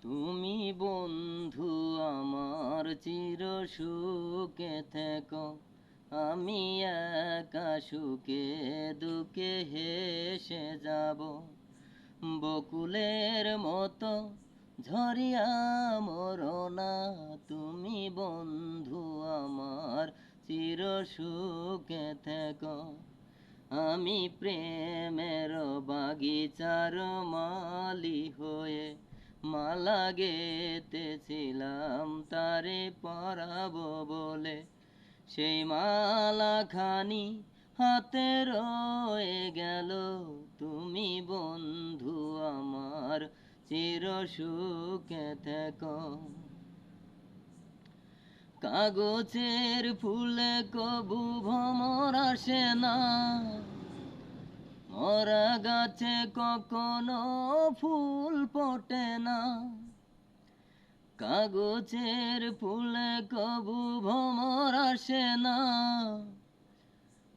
তুমি বন্ধু আমার চির সুখে থেকো, আমি একা সুখে দুঃখে হেসে যাব। বকুলের মতো ঝরিয়া মরো না, তুমি বন্ধু আমার চির সুখে থেকো। আমি প্রেমের বাগিচার মালি হয়ে মালা গেতেছিলাম তারে পরাবো বলে। সেই মালা খানি হাতে রয়ে গেল, তুমি বন্ধু আমার চির সুখে থেকো। কাগজের ফুলে কবু ভ্রমর আসে না, মরা গাছে কখনো ফুল ফোটে না। কাগজের ফুলে কবু ভ্রমর আসে না,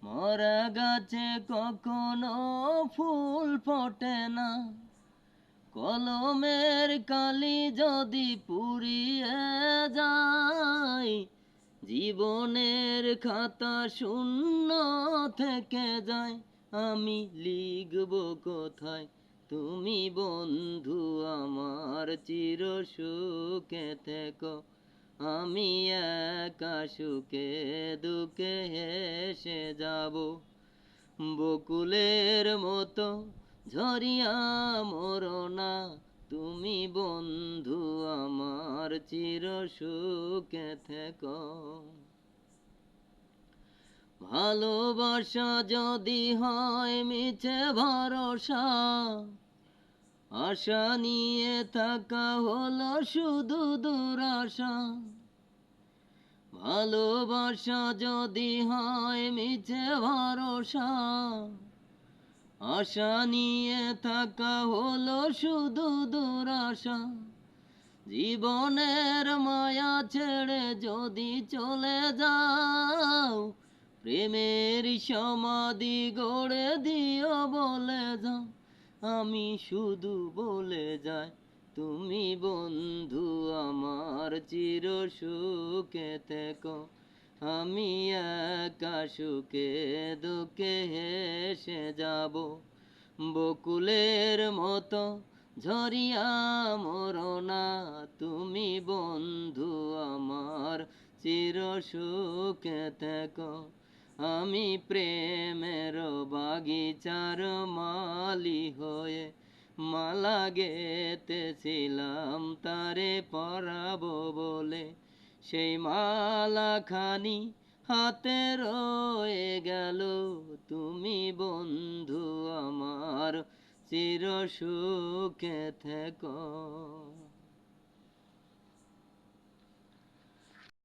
মরা গাছে কখনো ফুল ফোটে না। কলমের কালি যদি পুড়িয়ে যায়, জীবনের খাতা শূন্য থেকে যায়। আমি লিখব কোথায়, তুমি বন্ধু আমার চির সুখে থেকো। আমি একা সুখে দুঃখে হেসে যাব। বকুলের মতো ঝরিয়া মরো না, তুমি বন্ধু আমার চির সুখে থেকো। ভালোবাসা যদি হয় মিছে ভরসা, আশা নিয়ে থাকা হলো শুধু দুরাশা। ভালোবাসা যদি হয় মিছে ভরসা, আশা নিয়ে থাকা হলো শুধু দুরাশা। জীবনের মায়া ছেড়ে যদি চলে যাও, প্রেমের সমাধি গড়ে দিও বলে যাও। আমি শুধু বলে যাই, তুমি বন্ধু আমার চির সুখে থেকো। আমি একা সুখে দুঃখে হেসে যাব। বকুলের মতো ঝরিয়া মরো না, তুমি বন্ধু আমার চির সুখে থেকো। আমি প্রেমের বাগিচার মালি হয়ে মালা গেতেছিলাম তারে পরাবো বলে। সেই মালা খানি হাতে রয়ে গেল, তুমি বন্ধু আমার চির সুখে থেকো।